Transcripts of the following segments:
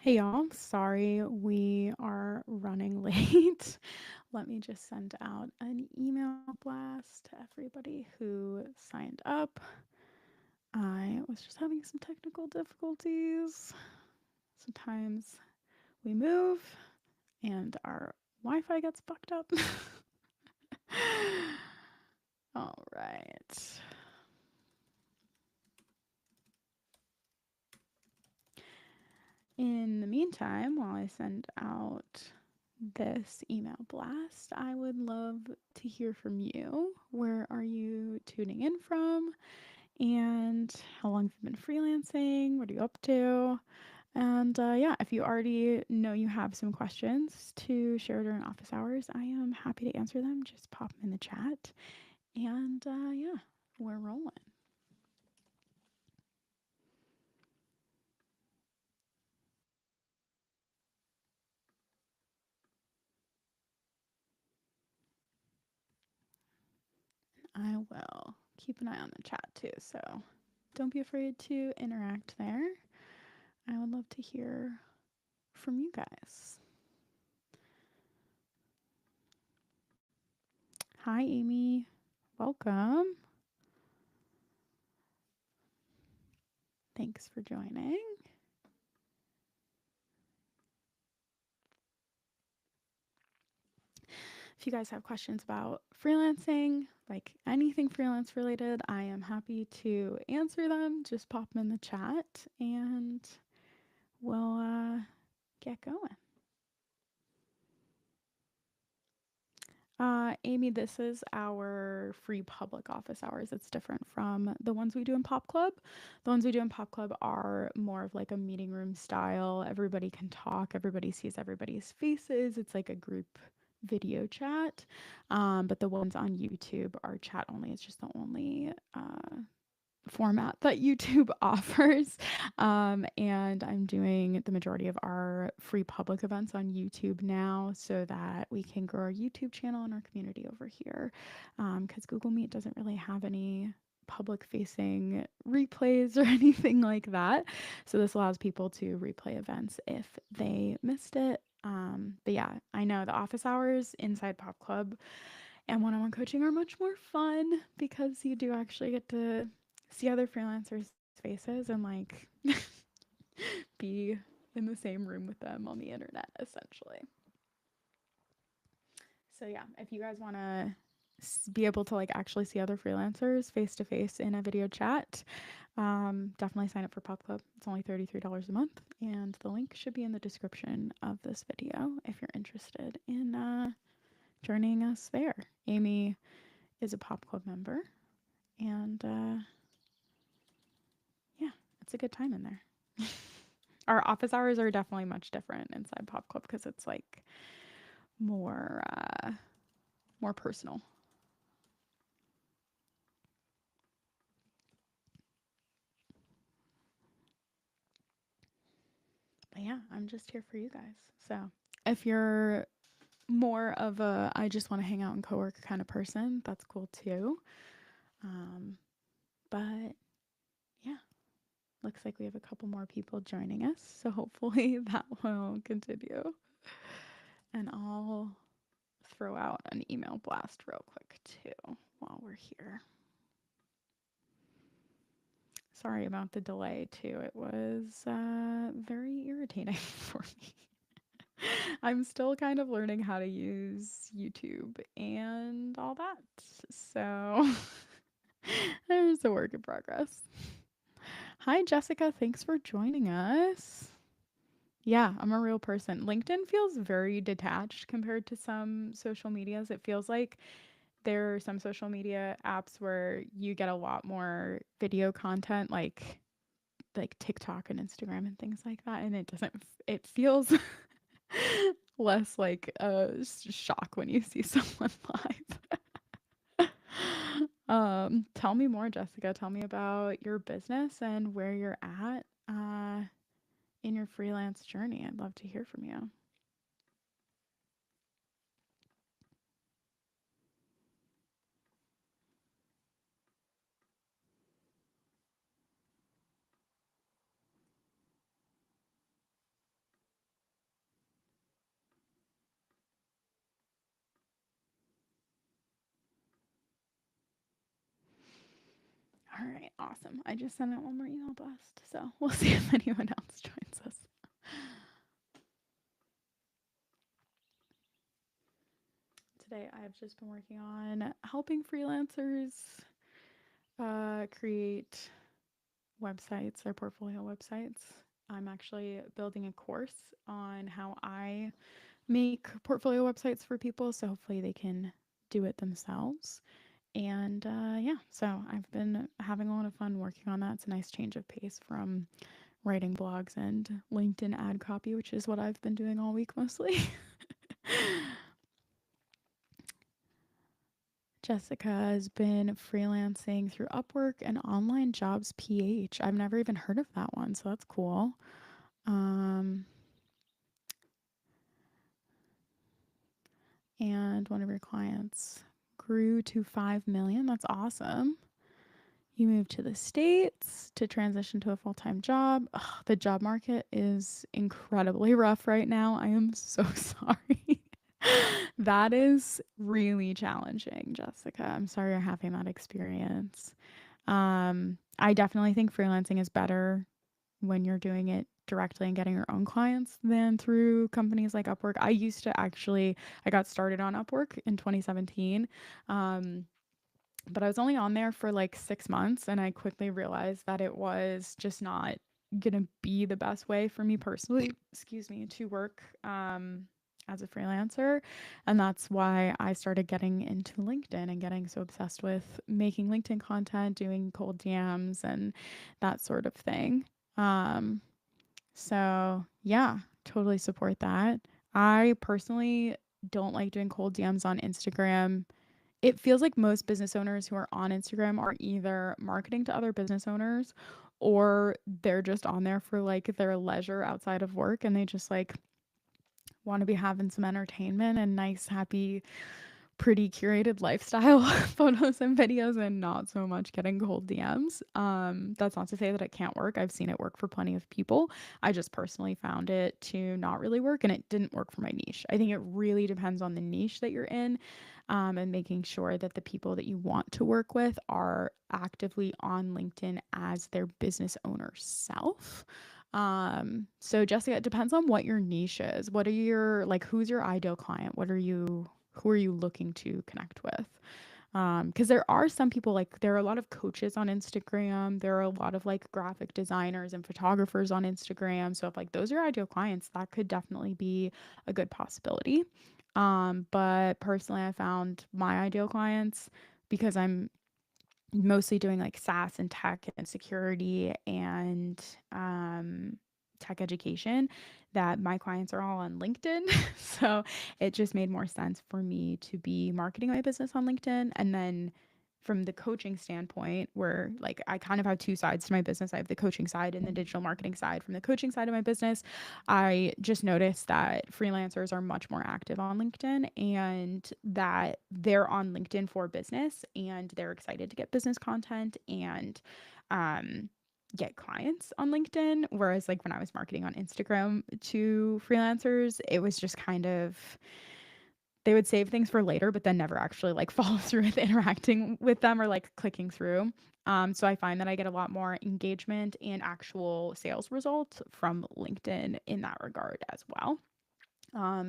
Hey y'all, sorry we are running late. Let me just send out an email blast to everybody who signed up. I was just having some technical difficulties. Sometimes we move and our Wi Fi gets fucked up. All right. In the meantime, while I send out this email blast, I would love to hear from you. Where are you tuning in from? And how long have you been freelancing? What are you up to? And yeah, if you already know you have some questions to share during office hours, I am happy to answer them. Just pop them in the chat. And yeah, we're rolling. I will keep an eye on the chat too. So don't be afraid to interact there. I would love to hear from you guys. Hi, Amy. Welcome. Thanks for joining. If you guys have questions about freelancing, like anything freelance related, I am happy to answer them. Just pop them in the chat and we'll get going. Amy, this is our free public office hours. It's different from the ones we do in Pop Club. The ones we do in Pop Club are more of like a meeting room style. Everybody can talk, everybody sees everybody's faces. It's like a group video chat. But the ones on YouTube are chat only. It's just the only format that YouTube offers. And I'm doing the majority of our free public events on YouTube now so that we can grow our YouTube channel and our community over here. Because Google Meet doesn't really have any public facing replays or anything like that. So this allows people to replay events if they missed it. But yeah, I know the office hours inside Pop Club and one-on-one coaching are much more fun because you do actually get to see other freelancers' faces and like be in the same room with them on the internet essentially. So yeah, if you guys want to be able to like actually see other freelancers face to face in a video chat, definitely sign up for Pop Club. It's only $33 a month, and the link should be in the description of this video if you're interested in joining us there. Amy is a Pop Club member, and yeah, it's a good time in there. Our office hours are definitely much different inside Pop Club because it's like more more personal. But yeah, I'm just here for you guys. So if you're more of a I just want to hang out and co-work kind of person, that's cool too. But yeah, looks like we have a couple more people joining us, so hopefully that will continue. And I'll throw out an email blast real quick too while we're here. Sorry about the delay too. It was very irritating for me. I'm still kind of learning how to use YouTube and all that. So there's a work in progress. Hi, Jessica. Thanks for joining us. Yeah, I'm a real person. LinkedIn feels very detached compared to some social medias. It feels like there are some social media apps where you get a lot more video content like TikTok and Instagram and things like that, and it doesn't it feels less like a shock when you see someone live. Tell me more, Jessica. Tell me about your business and where you're at in your freelance journey. I'd love to hear from you. All right, awesome. I just sent out one more email blast, so we'll see if anyone else joins us. Today, I've just been working on helping freelancers create websites, their portfolio websites. I'm actually building a course on how I make portfolio websites for people, so hopefully they can do it themselves. And yeah, so I've been having a lot of fun working on that. It's a nice change of pace from writing blogs and LinkedIn ad copy, which is what I've been doing all week mostly. Jessica has been freelancing through Upwork and Online Jobs PH. I've never even heard of that one, so that's cool. Um, and one of your clients grew to 5 million. That's awesome. You moved to the States to transition to a full time job. Ugh, the job market is incredibly rough right now. I am so sorry. That is really challenging, Jessica. I'm sorry you're having that experience. I definitely think freelancing is better when you're doing it directly and getting your own clients than through companies like Upwork. I got started on Upwork in 2017. Um, but I was only on there for like 6 months and I quickly realized that it was just not gonna be the best way for me personally, excuse me, to work as a freelancer. And that's why I started getting into LinkedIn and getting so obsessed with making LinkedIn content, doing cold DMs and that sort of thing. Um, so yeah, totally support that. I personally don't like doing cold DMs on Instagram. It feels like most business owners who are on Instagram are either marketing to other business owners or they're just on there for like their leisure outside of work and they just like want to be having some entertainment and nice, happy, pretty curated lifestyle photos and videos and not so much getting cold DMs. That's not to say that it can't work. I've seen it work for plenty of people. I just personally found it to not really work and it didn't work for my niche. I think it really depends on the niche that you're in, and making sure that the people that you want to work with are actively on LinkedIn as their business owner self. So Jessica, it depends on what your niche is. What are your like who's your ideal client? Who are you looking to connect with? Because there are some people like there are a lot of coaches on Instagram. There are a lot of like graphic designers and photographers on Instagram. So if like those are ideal clients, that could definitely be a good possibility. But personally, I found my ideal clients because I'm mostly doing like SaaS and tech and security and tech education that my clients are all on LinkedIn. So it just made more sense for me to be marketing my business on LinkedIn. And then from the coaching standpoint, where like I kind of have two sides to my business. I have the coaching side and the digital marketing side. From the coaching side of my business, I just noticed that freelancers are much more active on LinkedIn and that they're on LinkedIn for business and they're excited to get business content and um, get clients on LinkedIn. Whereas, like, when I was marketing on Instagram to freelancers, it was just kind of they would save things for later, but then never actually like follow through with interacting with them or like clicking through. So I find that I get a lot more engagement and actual sales results from LinkedIn in that regard as well.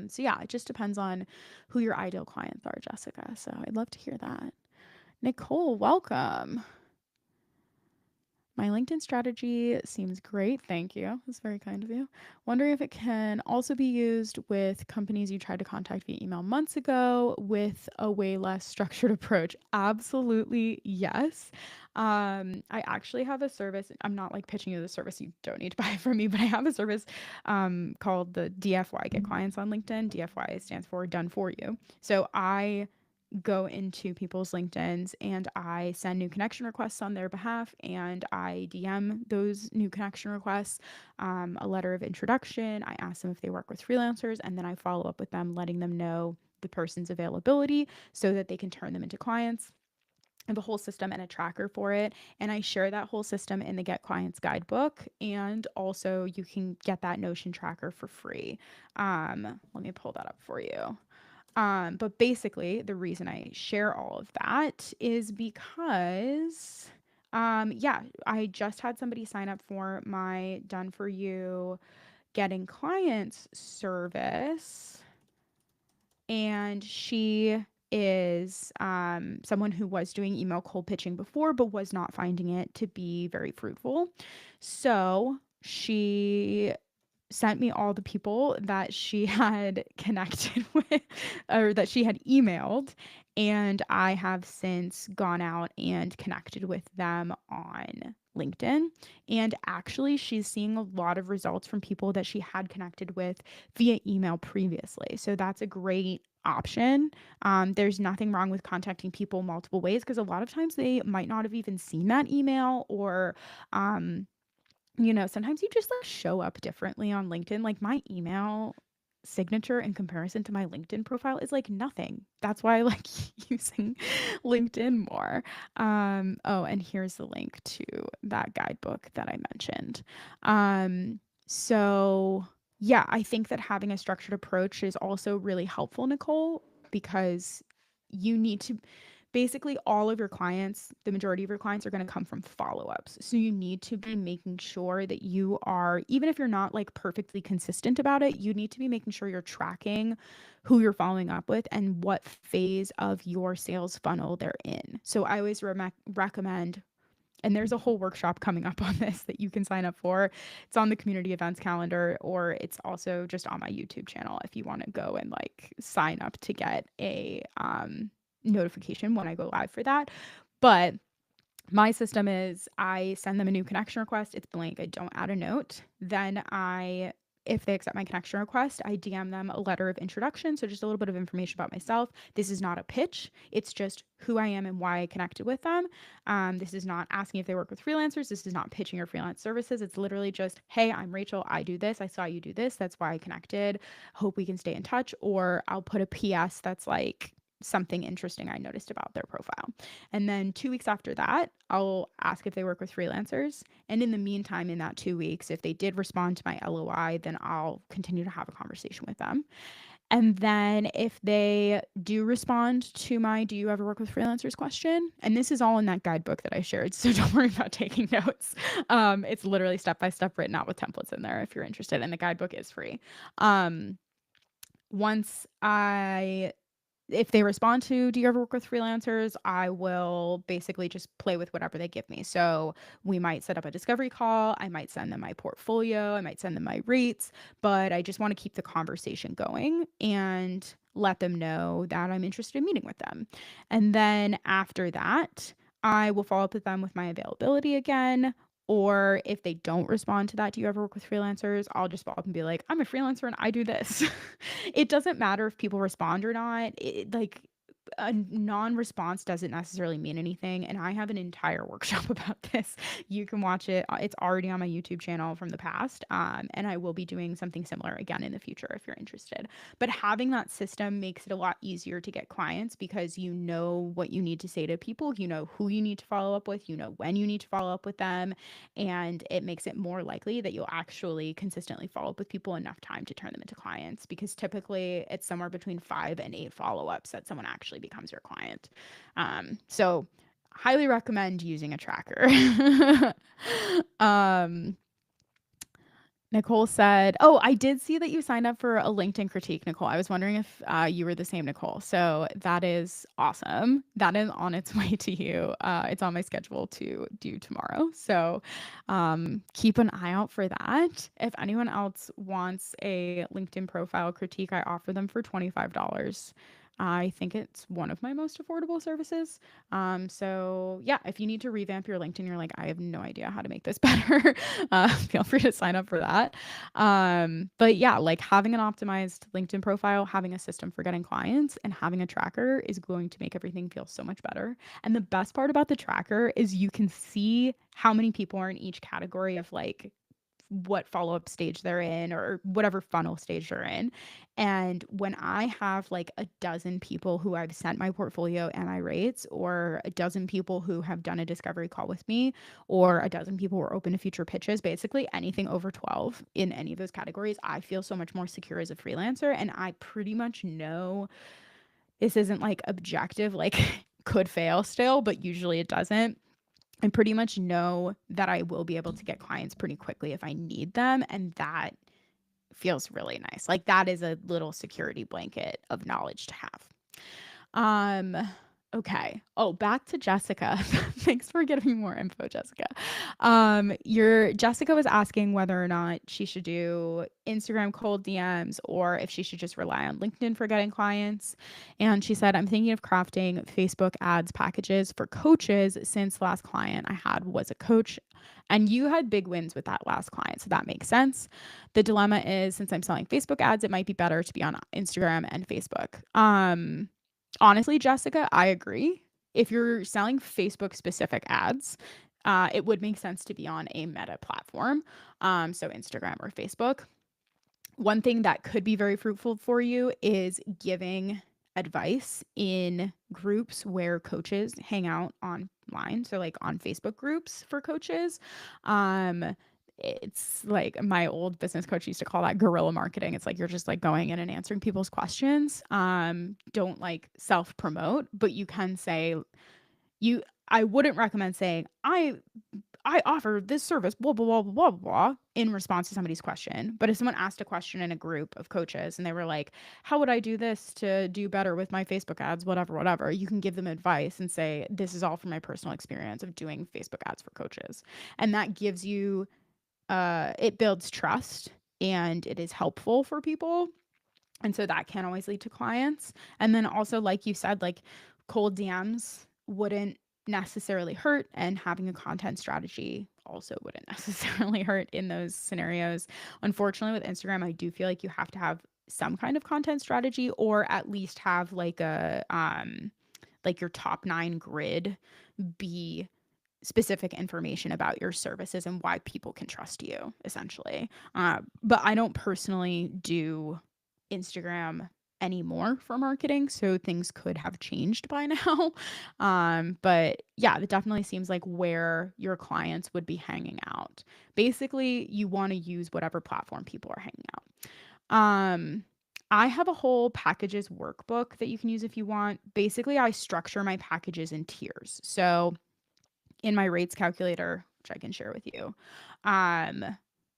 So yeah, it just depends on who your ideal clients are, Jessica. So I'd love to hear that. Nicole, welcome. My LinkedIn strategy seems great. Thank you. That's very kind of you. Wondering if it can also be used with companies you tried to contact via email months ago with a way less structured approach. Absolutely, yes. I actually have a service. I'm not like pitching you the service. You don't need to buy it from me, but I have a service called the DFY, Get Clients on LinkedIn. DFY stands for Done For You. So I go into people's LinkedIn's and I send new connection requests on their behalf and I DM those new connection requests a letter of introduction. I ask them if they work with freelancers and then I follow up with them, letting them know the person's availability so that they can turn them into clients. I have a whole system and a tracker for it. And I share that whole system in the Get Clients guidebook. And also, you can get that Notion tracker for free. Let me pull that up for you. But basically, the reason I share all of that is because Yeah, I just had somebody sign up for my Done For You Getting Clients service, and she is someone who was doing email cold pitching before but was not finding it to be very fruitful. So she sent me all the people that she had connected with or that she had emailed. And I have since gone out and connected with them on LinkedIn. And actually, she's seeing a lot of results from people that she had connected with via email previously. So that's a great option. There's nothing wrong with contacting people multiple ways because a lot of times they might not have even seen that email or, sometimes you just like show up differently on LinkedIn. Like my email signature in comparison to my LinkedIn profile is like nothing. That's why I like using LinkedIn more. Oh, and here's the link to that guidebook that I mentioned. So yeah, I think that having a structured approach is also really helpful, Nicole, because you need to basically all of your clients, the majority of your clients are going to come from follow-ups. So you need to be making sure that you are, even if you're not like perfectly consistent about it, you need to be making sure you're tracking who you're following up with and what phase of your sales funnel they're in. So I always recommend, and there's a whole workshop coming up on this that you can sign up for. It's on the community events calendar, or it's also just on my YouTube channel if you want to go and like sign up to get a notification when I go live for that. But my system is I send them a new connection request. It's blank. I don't add a note. Then if they accept my connection request, I DM them a letter of introduction. So just a little bit of information about myself. This is not a pitch. It's just who I am and why I connected with them. This is not asking if they work with freelancers. This is not pitching your freelance services. It's literally just, hey, I'm Rachel. I do this. I saw you do this. That's why I connected. Hope we can stay in touch. Or I'll put a PS that's like, something interesting I noticed about their profile. And then 2 weeks after that, I'll ask if they work with freelancers. And in the meantime, in that 2 weeks, if they did respond to my LOI, then I'll continue to have a conversation with them. And then if they do respond to my do you ever work with freelancers question, and this is all in that guidebook that I shared, so don't worry about taking notes. It's literally step by step written out with templates in there if you're interested, and the guidebook is free. Um, once I if they respond to do you ever work with freelancers, I will basically just play with whatever they give me. So we might set up a discovery call. I might send them my portfolio. I might send them my rates, but I just want to keep the conversation going and let them know that I'm interested in meeting with them. And then after that, I will follow up with them with my availability again. Or if they don't respond to that, do you ever work with freelancers? I'll just follow up and be like, I'm a freelancer and I do this. It doesn't matter if people respond or not. Like a non-response doesn't necessarily mean anything. And I have an entire workshop about this. You can watch it. It's already on my YouTube channel from the past. And I will be doing something similar again in the future if you're interested. But having that system makes it a lot easier to get clients because you know what you need to say to people. You know who you need to follow up with. You know when you need to follow up with them. And it makes it more likely that you'll actually consistently follow up with people enough time to turn them into clients, because typically it's somewhere between 5 and 8 follow-ups that someone actually becomes your client. So highly recommend using a tracker. um, Nicole said, "Oh, I did see that you signed up for a LinkedIn critique, Nicole. I was wondering if you were the same Nicole. So that is awesome. That is on its way to you. It's on my schedule to do tomorrow. So keep an eye out for that. If anyone else wants a LinkedIn profile critique, I offer them for $25. I think it's one of my most affordable services. So yeah, if you need to revamp your LinkedIn, you're like, I have no idea how to make this better. Feel free to sign up for that. But yeah, like having an optimized LinkedIn profile, having a system for getting clients, and having a tracker is going to make everything feel so much better. And the best part about the tracker is you can see how many people are in each category of like what follow-up stage they're in or whatever funnel stage they're in. And when I have like a dozen people who I've sent my portfolio and my rates, or a dozen people who have done a discovery call with me, or a dozen people who are open to future pitches, basically anything over 12 in any of those categories, I feel so much more secure as a freelancer. And I pretty much know this isn't like objective, like could fail still, but usually it doesn't. I pretty much know that I will be able to get clients pretty quickly if I need them. And that feels really nice. Like that is a little security blanket of knowledge to have. Um, okay. Oh, back to Jessica. Thanks for giving me more info, Jessica. Your Jessica was asking whether or not she should do Instagram cold DMs or if she should just rely on LinkedIn for getting clients. And she said, I'm thinking of crafting Facebook ads packages for coaches since the last client I had was a coach. And you had big wins with that last client. So that makes sense. The dilemma is since I'm selling Facebook ads, it might be better to be on Instagram and Facebook. Honestly, Jessica, I agree. If you're selling Facebook specific ads, it would make sense to be on a meta platform, so Instagram or Facebook. One thing that could be very fruitful for you is giving advice in groups where coaches hang out online. So, like on Facebook groups for coaches. It's like my old business coach used to call that guerrilla marketing. It's like you're just like going in and answering people's questions. Don't like self promote, but you can say, you I wouldn't recommend saying I offer this service, blah, blah, blah, blah, blah, blah, in response to somebody's question. But if someone asked a question in a group of coaches and they were like, how would I do this to do better with my Facebook ads, whatever, whatever, you can give them advice and say, this is all from my personal experience of doing Facebook ads for coaches. And that gives you, it builds trust and it is helpful for people. And so that can always lead to clients. And then also, like you said, like cold DMs wouldn't necessarily hurt, and having a content strategy also wouldn't necessarily hurt in those scenarios. Unfortunately, with Instagram, I do feel like you have to have some kind of content strategy, or at least have like a like your top 9 grid be specific information about your services and why people can trust you, essentially. But I don't personally do Instagram anymore for marketing, so things could have changed by now. But yeah, it definitely seems like where your clients would be hanging out. Basically, you want to use whatever platform people are hanging out. I have a whole packages workbook that you can use if you want. Basically, I structure my packages in tiers. So in my rates calculator, which I can share with you, um,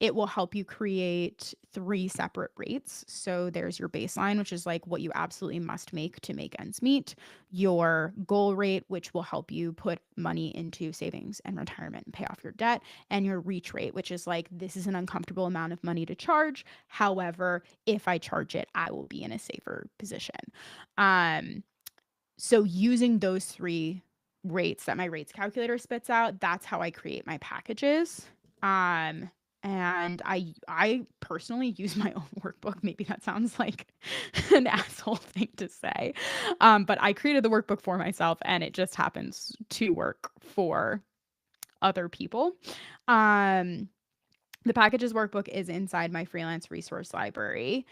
it will help you create 3 separate rates. So there's your baseline, which is like what you absolutely must make to make ends meet, your goal rate, which will help you put money into savings and retirement and pay off your debt, and your reach rate, which is like, this is an uncomfortable amount of money to charge. However, if I charge it, I will be in a safer position. Um, so using those 3 rates that my rates calculator spits out, that's how I create my packages. Um, and I personally use my own workbook. Maybe that sounds like an asshole thing to say. But I created the workbook for myself and it just happens to work for other people. Um, the packages workbook is inside my freelance resource library.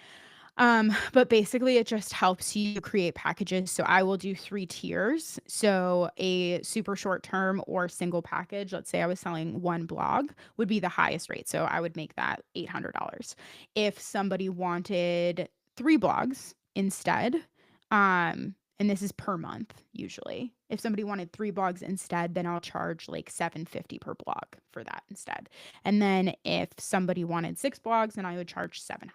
But basically it just helps you create packages. So I will do 3 tiers. So a super short term or single package, let's say I was selling 1 blog, would be the highest rate. So I would make that $800. If somebody wanted 3 blogs instead, and this is per month usually. If somebody wanted 3 blogs instead, then I'll charge like $750 per blog for that instead. And then if somebody wanted 6 blogs, then I would charge $700.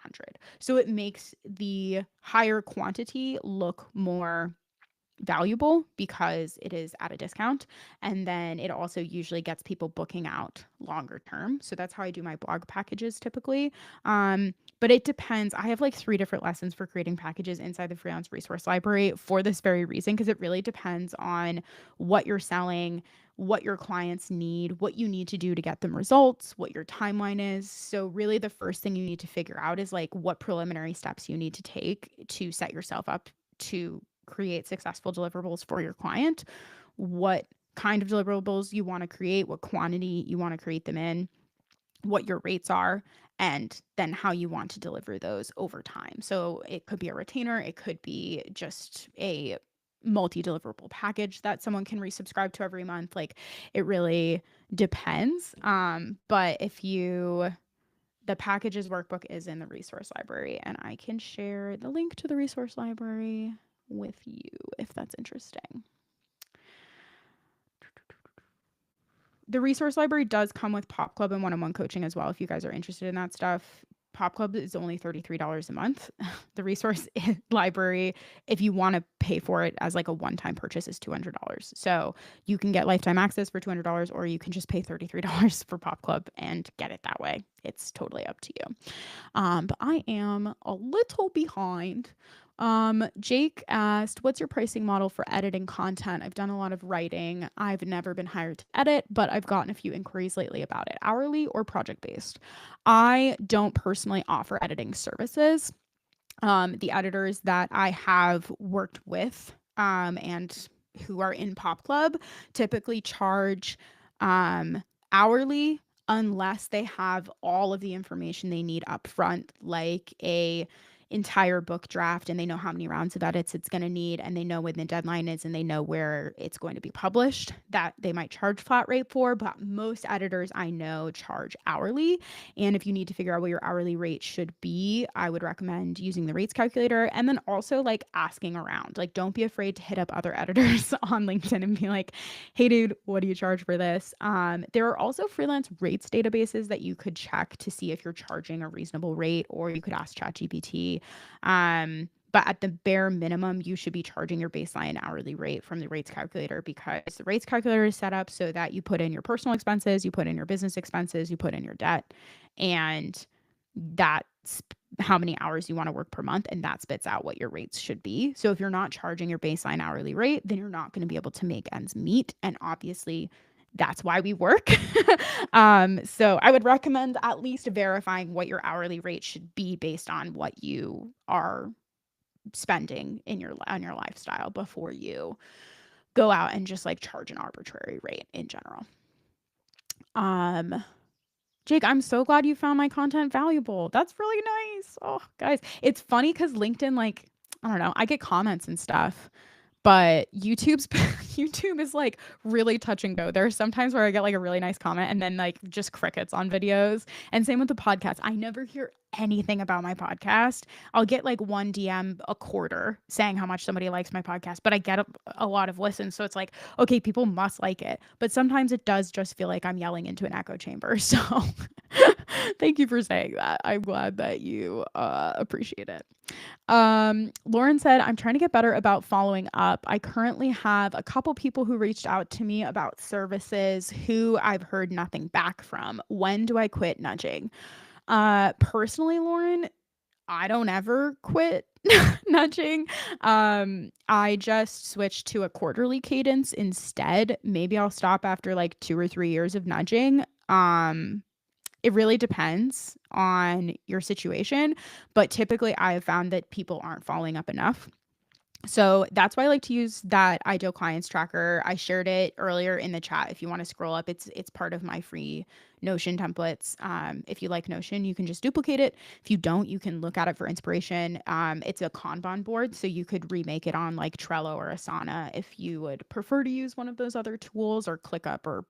So it makes the higher quantity look more valuable because it is at a discount. And then it also usually gets people booking out longer term. So that's how I do my blog packages typically. But it depends. I have like 3 different lessons for creating packages inside the freelance resource library for this very reason, because it really depends on what you're selling, what your clients need, what you need to do to get them results, what your timeline is. So really the first thing you need to figure out is like what preliminary steps you need to take to set yourself up to create successful deliverables for your client, what kind of deliverables you want to create, what quantity you want to create them in, what your rates are, and then how you want to deliver those over time. So it could be a retainer, it could be just a multi-deliverable package that someone can resubscribe to every month. Like it really depends. But if you the packages workbook is in the resource library, and I can share the link to the resource library with you if that's interesting. The resource library does come with Pop Club and one-on-one coaching as well. If you guys are interested in that stuff, Pop Club is only $33 a month. The resource library, if you want to pay for it as like a one-time purchase, is $200. So you can get lifetime access for $200, or you can just pay $33 for Pop Club and get it that way. It's totally up to you. But I am a little behind. Jake asked, what's your pricing model for editing content? I've done a lot of writing. I've never been hired to edit, but I've gotten a few inquiries lately about it. Hourly or project based? I don't personally offer editing services. The editors that I have worked with and who are in Pop Club typically charge hourly unless they have all of the information they need up front, like a entire book draft, and they know how many rounds of edits it's going to need, and they know when the deadline is, and they know where it's going to be published, that they might charge flat rate for. But most editors I know charge hourly. And if you need to figure out what your hourly rate should be, I would recommend using the rates calculator, and then also like asking around. Like, don't be afraid to hit up other editors on LinkedIn and be like, hey dude, what do you charge for this? There are also freelance rates databases that you could check to see if you're charging a reasonable rate, or you could ask ChatGPT. But at the bare minimum, you should be charging your baseline hourly rate from the rates calculator, because the rates calculator is set up so that you put in your personal expenses, you put in your business expenses, you put in your debt, and that's how many hours you want to work per month, and that spits out what your rates should be. So if you're not charging your baseline hourly rate, then you're not going to be able to make ends meet. And obviously, that's why we work. So I would recommend at least verifying what your hourly rate should be based on what you are spending in your on your lifestyle before you go out and just like charge an arbitrary rate in general. Jake, I'm so glad you found my content valuable. That's really nice. Oh, guys, it's funny because LinkedIn, like, I don't know, I get comments and stuff, but YouTube is like really touch and go. There are some times where I get like a really nice comment and then like just crickets on videos. And same with the podcast. I never hear anything about my podcast. I'll get like one DM a quarter saying how much somebody likes my podcast, but I get a lot of listens. So it's like, okay, people must like it. But sometimes it does just feel like I'm yelling into an echo chamber. So thank you for saying that. I'm glad that you appreciate it. Lauren said, I'm trying to get better about following up. I currently have a couple people who reached out to me about services who I've heard nothing back from. When do I quit nudging? Personally, Lauren, I don't ever quit nudging. I just switched to a quarterly cadence instead. Maybe I'll stop after like 2 or 3 years of nudging. It really depends on your situation, but typically I have found that people aren't following up enough. So that's why I like to use that ideal clients tracker. I shared it earlier in the chat. If you want to scroll up, it's part of my free Notion templates. If you like Notion, you can just duplicate it. If you don't, you can look at it for inspiration. It's a Kanban board, so you could remake it on like Trello or Asana if you would prefer to use one of those other tools, or ClickUp, or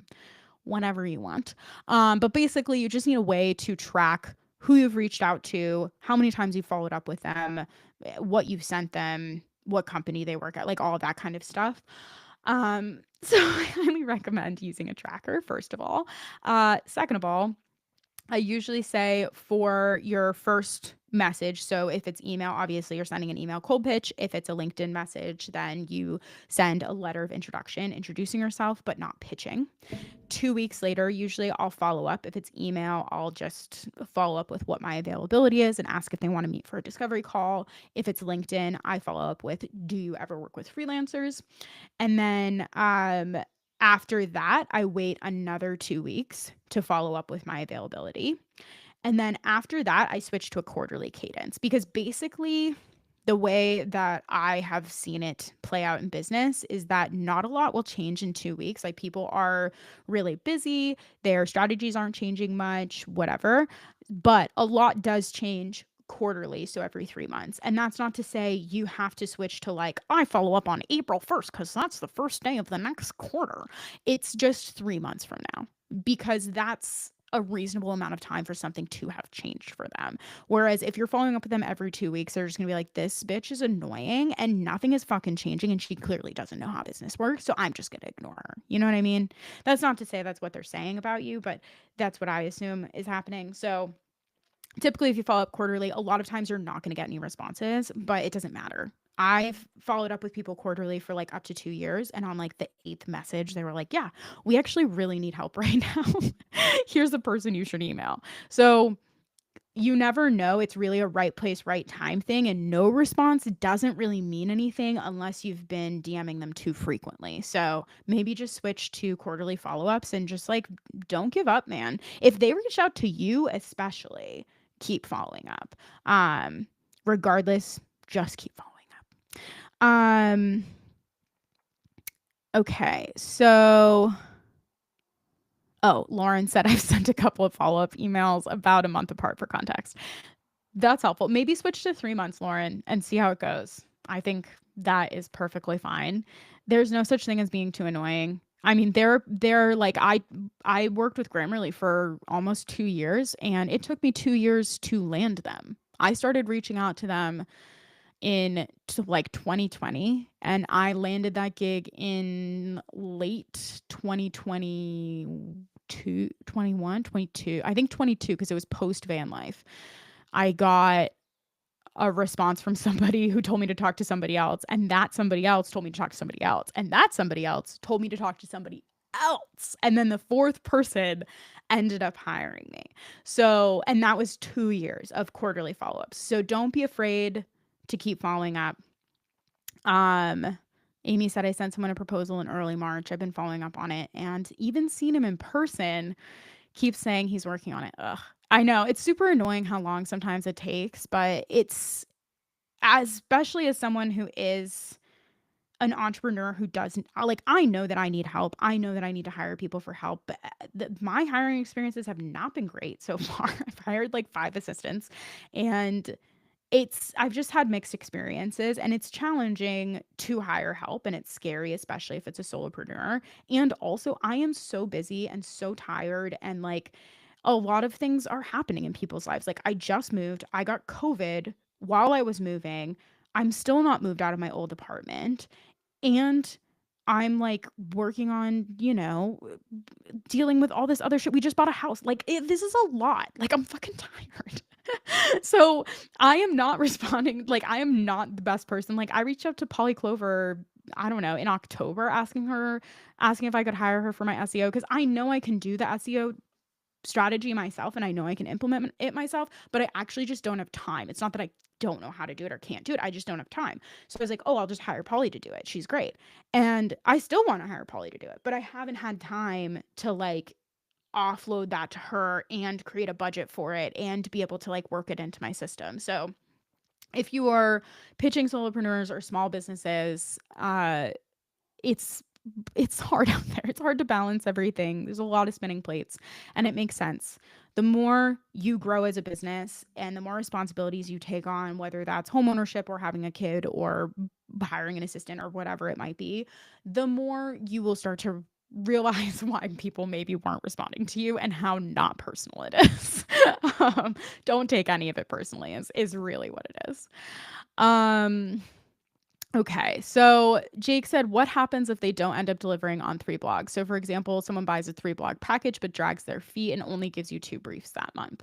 whenever you want. But basically, you just need a way to track who you've reached out to, how many times you've followed up with them, what you've sent them, what company they work at, like all of that kind of stuff. So I highly recommend using a tracker, first of all. Second of all, I usually say for your first message, so if it's email, obviously you're sending an email cold pitch. If it's a LinkedIn message, then you send a letter of introduction, introducing yourself, but not pitching. 2 weeks later, usually I'll follow up. If it's email, I'll just follow up with what my availability is and ask if they want to meet for a discovery call. If it's LinkedIn, I follow up with, do you ever work with freelancers? And then after that, I wait another 2 weeks to follow up with my availability. And then after that, I switch to a quarterly cadence, because basically the way that I have seen it play out in business is that not a lot will change in 2 weeks. Like, people are really busy, their strategies aren't changing much, whatever. But a lot does change quarterly, so every 3 months. And that's not to say you have to switch to like, I follow up on April 1st because that's the first day of the next quarter. It's just 3 months from now, because that's a reasonable amount of time for something to have changed for them. Whereas if you're following up with them every 2 weeks, they're just gonna be like, this bitch is annoying and nothing is fucking changing and she clearly doesn't know how business works. So I'm just gonna ignore her. You know what I mean? That's not to say that's what they're saying about you, but that's what I assume is happening. So typically, if you follow up quarterly, a lot of times you're not going to get any responses, but it doesn't matter. I've followed up with people quarterly for like up to 2 years. And on like the eighth message, they were like, yeah, we actually really need help right now. Here's the person you should email. So you never know. It's really a right place, right time thing. And no response doesn't really mean anything unless you've been DMing them too frequently. So maybe just switch to quarterly follow ups and just like, don't give up, man. If they reach out to you, especially, keep following up. Regardless, just keep following up. Okay. So, oh, Lauren said I've sent a couple of follow up emails about a month apart for context. That's helpful. Maybe switch to 3 months, Lauren, and see how it goes. I think that is perfectly fine. There's no such thing as being too annoying. I mean, they're like I worked with Grammarly for almost 2 years and it took me 2 years to land them. I started reaching out to them in like 2020 and I landed that gig in late 2022, 21, 22. I think 22 because it was post van life. I got a response from somebody who told me to talk to somebody else, and that somebody else told me to talk to somebody else, and that somebody else told me to talk to somebody else. And then the fourth person ended up hiring me. So, and that was 2 years of quarterly follow-ups. So don't be afraid to keep following up. Amy said I sent someone a proposal in early March. I've been following up on it and even seen him in person. Keeps saying he's working on it. Ugh. I know it's super annoying how long sometimes it takes, but it's especially as someone who is an entrepreneur who doesn't like, I know that I need help. I know that I need to hire people for help, but my hiring experiences have not been great so far. I've hired like 5 assistants and I've just had mixed experiences and it's challenging to hire help and it's scary, especially if it's a solopreneur. And also, I am so busy and so tired and like a lot of things are happening in people's lives. Like I just moved, I got COVID while I was moving. I'm still not moved out of my old apartment and I'm like working on, dealing with all this other shit. We just bought a house. Like this is a lot. Like I'm fucking tired. So I am not responding. Like I am not the best person. Like I reached out to Polly Clover, I don't know, in October, asking if I could hire her for my SEO because I know I can do the SEO strategy myself and I know I can implement it myself, but I actually just don't have time. It's not that I don't know how to do it or can't do it. I just don't have time. So I was like, oh, I'll just hire Polly to do it. She's great. And I still want to hire Polly to do it, but I haven't had time to like offload that to her and create a budget for it and be able to like work it into my system. So if you are pitching solopreneurs or small businesses, it's it's hard out there. It's hard to balance everything. There's a lot of spinning plates and it makes sense. The more you grow as a business and the more responsibilities you take on, whether that's homeownership or having a kid or hiring an assistant or whatever it might be, the more you will start to realize why people maybe weren't responding to you and how not personal it is. Don't take any of it personally is really what it is. Okay, so Jake said, what happens if they don't end up delivering on 3 blogs? So, for example, someone buys a 3 blog package but drags their feet and only gives you 2 briefs that month.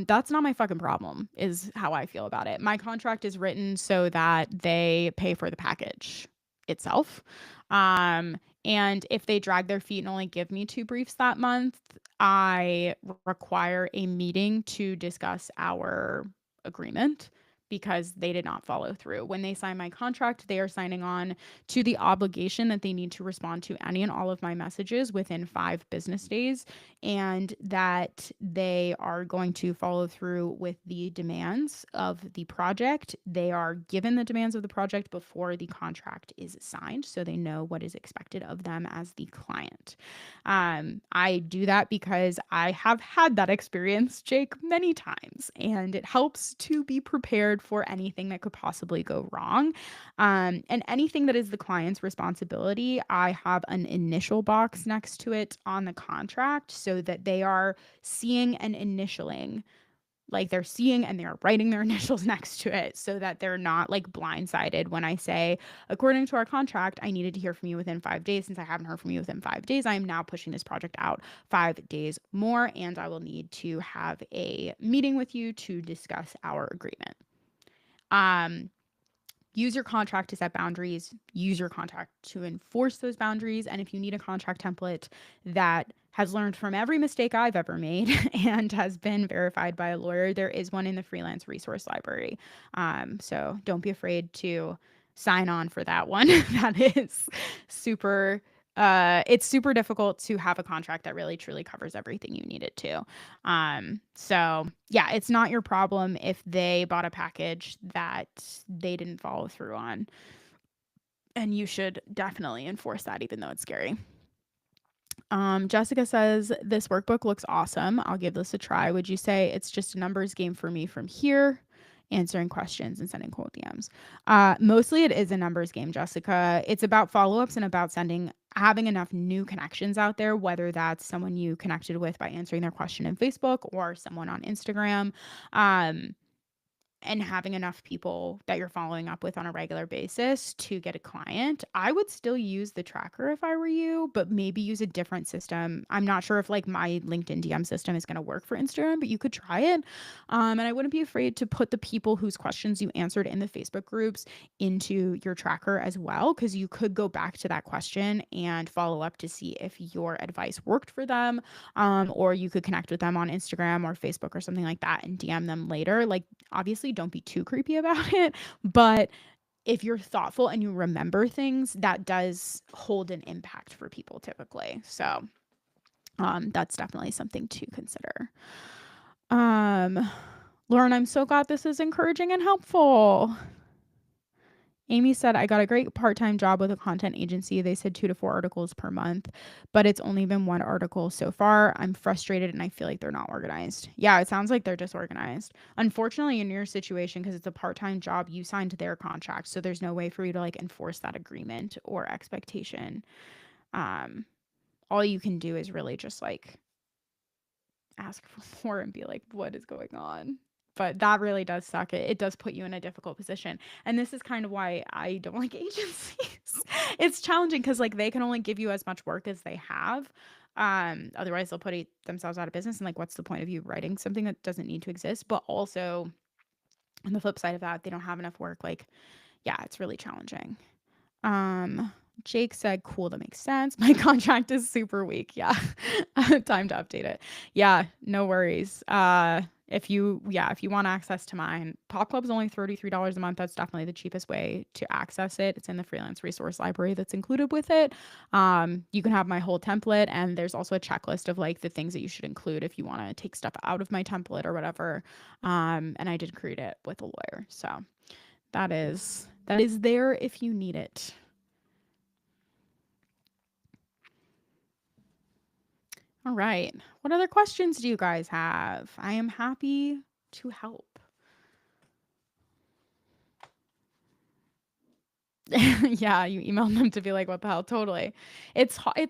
That's not my fucking problem, is how I feel about it. My contract is written so that they pay for the package itself. And if they drag their feet and only give me 2 briefs that month, I require a meeting to discuss our agreement because they did not follow through. When they sign my contract, they are signing on to the obligation that they need to respond to any and all of my messages within 5 business days, and that they are going to follow through with the demands of the project. They are given the demands of the project before the contract is signed, so they know what is expected of them as the client. I do that because I have had that experience, Jake, many times, and it helps to be prepared prepared for anything that could possibly go wrong. And anything that is the client's responsibility, I have an initial box next to it on the contract so that they are seeing and initialing, like they're seeing and they're writing their initials next to it so that they're not like blindsided when I say, according to our contract, I needed to hear from you within 5 days. Since I haven't heard from you within 5 days, I am now pushing this project out 5 days more, and I will need to have a meeting with you to discuss our agreement. Use your contract to set boundaries, use your contract to enforce those boundaries. And if you need a contract template that has learned from every mistake I've ever made and has been verified by a lawyer, there is one in the freelance resource library. So don't be afraid to sign on for that one. That is super it's super difficult to have a contract that really truly covers everything you need it to. So yeah, it's not your problem if they bought a package that they didn't follow through on. And you should definitely enforce that, even though it's scary. Jessica says, this workbook looks awesome. I'll give this a try. Would you say it's just a numbers game for me from here, answering questions and sending cold DMs? Mostly it is a numbers game, Jessica. It's about follow-ups and about having enough new connections out there, whether that's someone you connected with by answering their question in Facebook or someone on Instagram. And having enough people that you're following up with on a regular basis to get a client. I would still use the tracker if I were you, but maybe use a different system. I'm not sure if like my LinkedIn DM system is going to work for Instagram, but you could try it. And I wouldn't be afraid to put the people whose questions you answered in the Facebook groups into your tracker as well, because you could go back to that question and follow up to see if your advice worked for them. Or you could connect with them on Instagram or Facebook or something like that and DM them later. Like, obviously, don't be too creepy about it, but if you're thoughtful and you remember things, that does hold an impact for people typically. So that's definitely something to consider. Lauren, I'm so glad this is encouraging and helpful. Amy said, I got a great part-time job with a content agency. They said 2 to 4 articles per month, but it's only been 1 article so far. I'm frustrated and I feel like they're not organized. Yeah, it sounds like they're disorganized. Unfortunately, in your situation, because it's a part-time job, you signed their contract. So there's no way for you to like enforce that agreement or expectation. All you can do is really just like ask for more and be like, what is going on? But that really does suck. It does put you in a difficult position. And this is kind of why I don't like agencies. It's challenging because like they can only give you as much work as they have. Otherwise they'll put themselves out of business. And like, what's the point of you writing something that doesn't need to exist? But also on the flip side of that, they don't have enough work. Like, yeah, it's really challenging. Jake said, cool, that makes sense. My contract is super weak. Yeah. Time to update it. Yeah, no worries. If you want access to mine, Pop Club's only $33 a month. That's definitely the cheapest way to access it. It's in the freelance resource library that's included with it. You can have my whole template, and there's also a checklist of like the things that you should include if you want to take stuff out of my template or whatever. And I did create it with a lawyer. So that is there if you need it. All right. What other questions do you guys have? I am happy to help. Yeah, you emailed them to be like, what the hell? Totally. It's a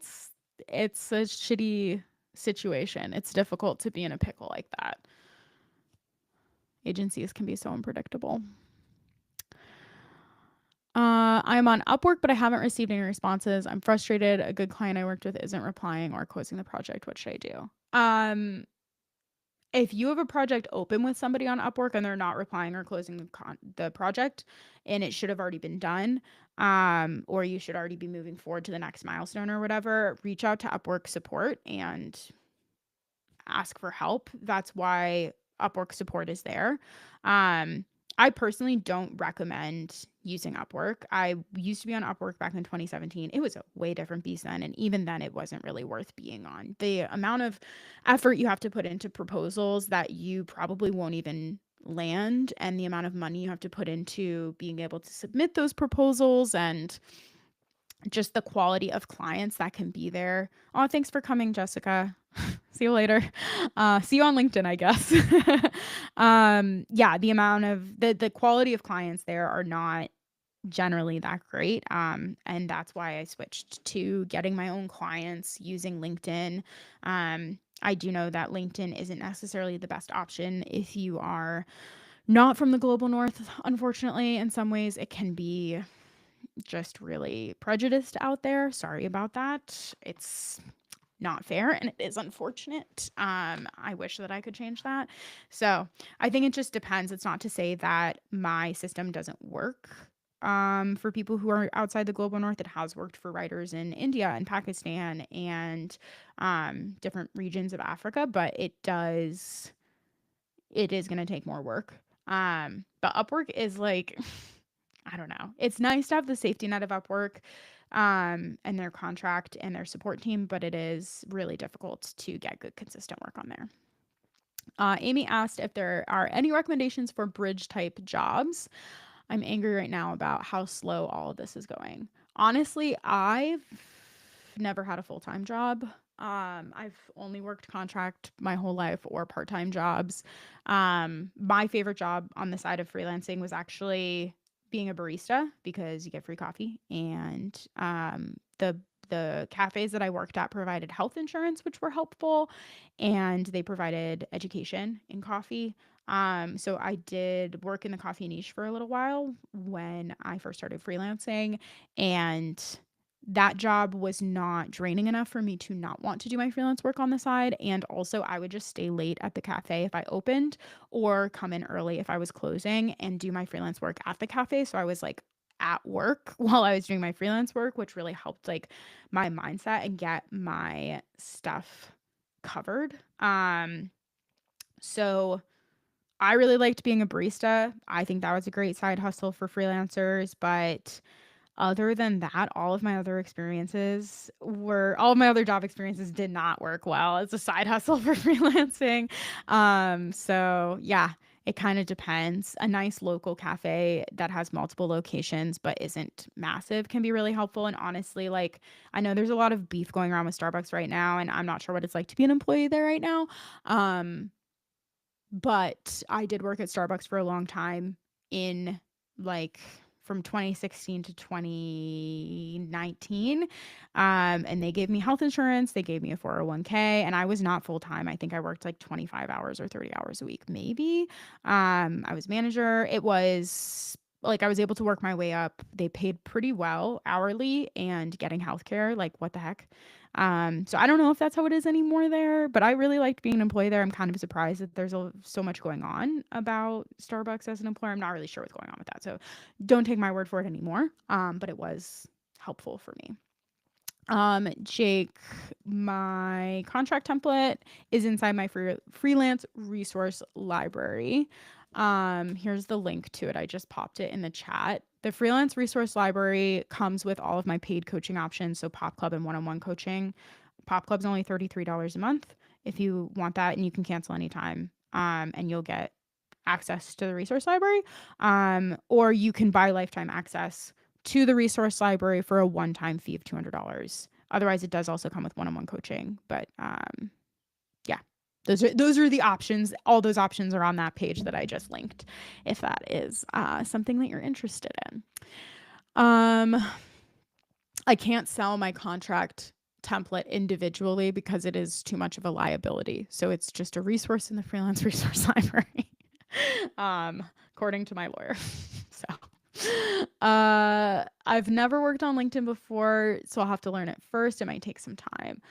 shitty situation. It's difficult to be in a pickle like that. Agencies can be so unpredictable. I'm on Upwork, but I haven't received any responses. I'm frustrated. A good client I worked with isn't replying or closing the project. What should I do? If you have a project open with somebody on Upwork and they're not replying or closing the project, and it should have already been done, or you should already be moving forward to the next milestone or whatever, reach out to Upwork support and ask for help. That's why Upwork support is there. I personally don't recommend using Upwork. I used to be on Upwork back in 2017. It was a way different beast then. And even then, it wasn't really worth being on. The amount of effort you have to put into proposals that you probably won't even land, and the amount of money you have to put into being able to submit those proposals, and just the quality of clients that can be there. Oh, thanks for coming, Jessica. See you later. See you on LinkedIn, I guess. Yeah, the amount of the quality of clients there are not generally that great. And that's why I switched to getting my own clients using LinkedIn. I do know that LinkedIn isn't necessarily the best option if you are not from the global north. Unfortunately, in some ways, it can be just really prejudiced out there. Sorry about that. It's not fair and it is unfortunate. I wish that I could change that. So I think it just depends. It's not to say that my system doesn't work. For people who are outside the global north, it has worked for writers in India and Pakistan and different regions of Africa, but it is going to take more work. But Upwork is like, I don't know. It's nice to have the safety net of Upwork and their contract and their support team, but it is really difficult to get good, consistent work on there. Amy asked if there are any recommendations for bridge type jobs. I'm angry right now about how slow all of this is going. Honestly, I've never had a full time job. I've only worked contract my whole life or part time jobs. My favorite job on the side of freelancing was actually being a barista because you get free coffee, and the cafes that I worked at provided health insurance, which were helpful, and they provided education in coffee. So I did work in the coffee niche for a little while when I first started freelancing, and that job was not draining enough for me to not want to do my freelance work on the side. And also, I would just stay late at the cafe if I opened or come in early if I was closing and do my freelance work at the cafe. So I was like at work while I was doing my freelance work, which really helped like my mindset and get my stuff covered. So I really liked being a barista. I think that was a great side hustle for freelancers, but other than that, all of my other job experiences did not work well as a side hustle for freelancing. So yeah, it kind of depends. A nice local cafe that has multiple locations but isn't massive can be really helpful. And honestly, like I know there's a lot of beef going around with Starbucks right now, and I'm not sure what it's like to be an employee there right now. Um, but I did work at Starbucks for a long time in like from 2016 to 2019. And they gave me health insurance, they gave me a 401k, and I was not full time. I think I worked like 25 hours or 30 hours a week, maybe. I was manager. It was like I was able to work my way up. They paid pretty well hourly and getting healthcare. Like, what the heck? So I don't know if that's how it is anymore there, but I really liked being an employee there. I'm kind of surprised that there's so much going on about Starbucks as an employer. I'm not really sure what's going on with that. So don't take my word for it anymore. But it was helpful for me. Jake, my contract template is inside my freelance resource library. Here's the link to it. I just popped it in the chat. The freelance resource library comes with all of my paid coaching options. So Pop Club and one-on-one coaching. Pop Club's only $33 a month if you want that, and you can cancel anytime. And you'll get access to the resource library. Or you can buy lifetime access to the resource library for a one-time fee of $200. Otherwise, it does also come with one-on-one coaching. But yeah, those are the options. All those options are on that page that I just linked, if that is something that you're interested in. I can't sell my contract template individually because it is too much of a liability. So it's just a resource in the freelance resource library, according to my lawyer. So I've never worked on LinkedIn before, so I'll have to learn it first. It might take some time.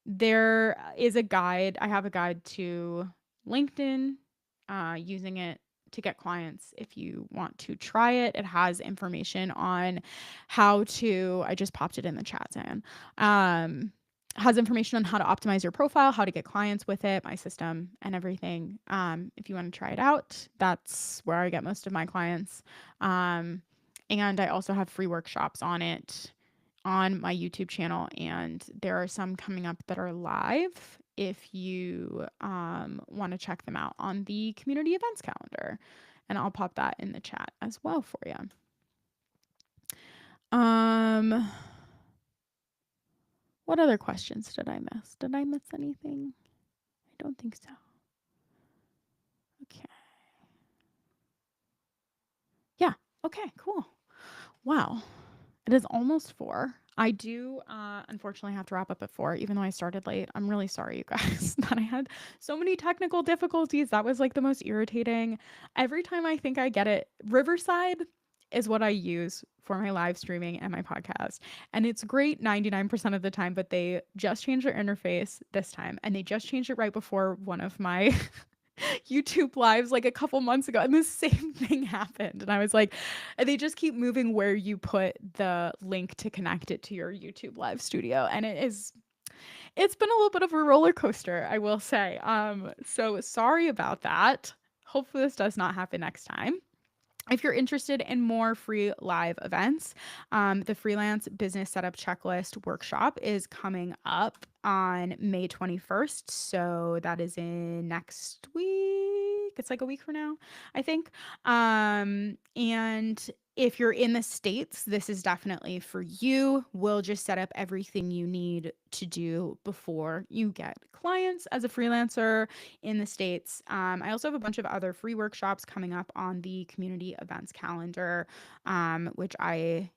There is a guide. I have a guide to LinkedIn, using it to get clients if you want to try it. It has information on how to, I just popped it in the chat, Zan. Has information on how to optimize your profile, how to get clients with it, my system, and everything. If you want to try it out, that's where I get most of my clients. And I also have free workshops on it on my YouTube channel, and there are some coming up that are live if you want to check them out on the community events calendar. And I'll pop that in the chat as well for you. Um, what other questions did I miss? Did I miss anything? I don't think so. Okay. Yeah. Okay, cool. Wow. It is almost 4. I do unfortunately have to wrap up at 4, even though I started late. I'm really sorry, you guys, that I had so many technical difficulties. That was like the most irritating. Every time I think I get it, Riverside is what I use for my live streaming and my podcast. And it's great 99% of the time, but they just changed their interface this time. And they just changed it right before one of my YouTube lives like a couple months ago, and the same thing happened. And I was like, they just keep moving where you put the link to connect it to your YouTube live studio. And it's been a little bit of a roller coaster, I will say. So sorry about that. Hopefully this does not happen next time. If you're interested in more free live events, the Freelance Business Setup Checklist workshop is coming up on May 21st. So that is in next week. It's like a week from now, I think. And if you're in the States, this is definitely for you. We'll just set up everything you need to do before you get clients as a freelancer in the States. I also have a bunch of other free workshops coming up on the community events calendar, which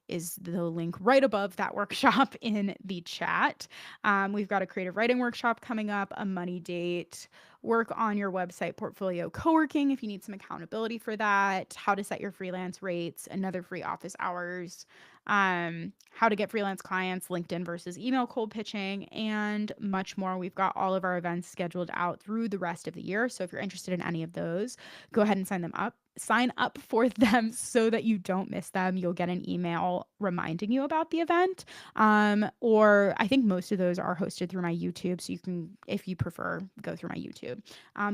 is the link right above that workshop in the chat. We've got a creative writing workshop coming up, a money date, work on your website portfolio co-working if you need some accountability for that, how to set your freelance rates, another free office hours, how to get freelance clients, LinkedIn versus email cold pitching, and much more. We've got all of our events scheduled out through the rest of the year. So if you're interested in any of those, go ahead and sign up for them so that you don't miss them. You'll get an email reminding you about the event. Or I think most of those are hosted through my YouTube. So you can, if you prefer, go through my YouTube.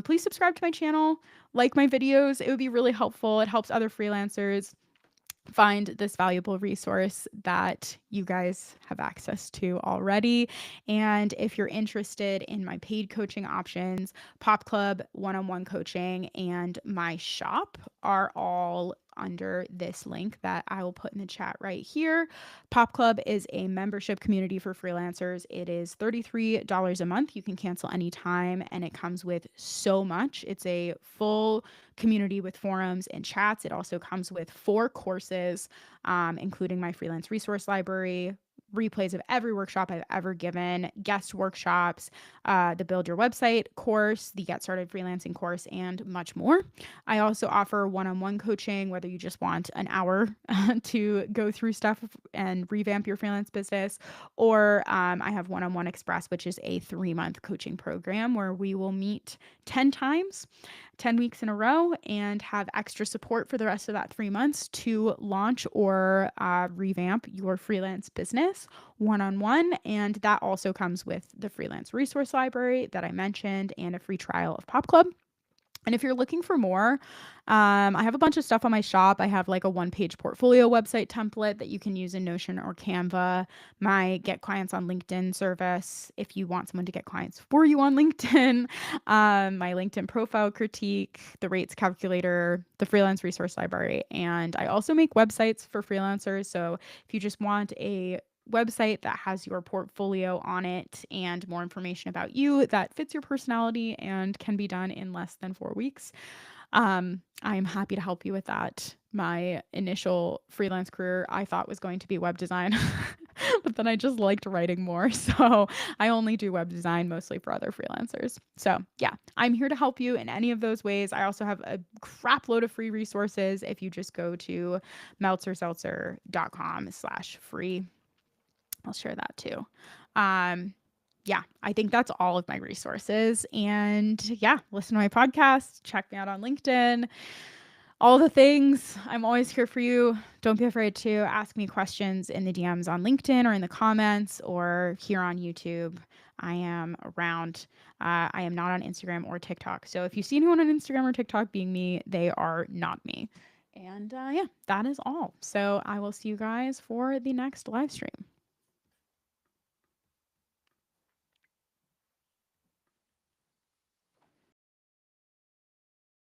Please subscribe to my channel, like my videos. It would be really helpful. It helps other freelancers find this valuable resource that you guys have access to already. And if you're interested in my paid coaching options, Pop Club, one-on-one coaching, and my shop are all under this link that I will put in the chat right here. Pop Club is a membership community for freelancers. It is $33 a month. You can cancel anytime, and it comes with so much. It's a full community with forums and chats. It also comes with 4 courses, including my freelance resource library, replays of every workshop I've ever given, guest workshops, the Build Your Website course, the Get Started Freelancing course, and much more. I also offer one-on-one coaching, whether you just want an hour to go through stuff and revamp your freelance business, or I have One-on-One Express, which is a 3-month coaching program where we will meet 10 times 10 weeks in a row and have extra support for the rest of that 3 months to launch or revamp your freelance business one-on-one. And that also comes with the freelance resource library that I mentioned and a free trial of Pop Club. And if you're looking for more, I have a bunch of stuff on my shop. I have like a 1-page portfolio website template that you can use in Notion or Canva. My Get Clients on LinkedIn service, if you want someone to get clients for you on LinkedIn. My LinkedIn profile critique, the rates calculator, the freelance resource library. And I also make websites for freelancers. So if you just want a website that has your portfolio on it and more information about you that fits your personality and can be done in less than 4 weeks, I'm happy to help you with that. My initial freelance career I thought was going to be web design, but then I just liked writing more. So I only do web design mostly for other freelancers. So yeah, I'm here to help you in any of those ways. I also have a crap load of free resources if you just go to meltzerseltzer.com/free. I'll share that too. Yeah, I think that's all of my resources. And yeah, listen to my podcast, check me out on LinkedIn, all the things. I'm always here for you. Don't be afraid to ask me questions in the DMs on LinkedIn or in the comments or here on YouTube. I am around. I am not on Instagram or TikTok. So if you see anyone on Instagram or TikTok being me, they are not me. And yeah, that is all. So I will see you guys for the next live stream.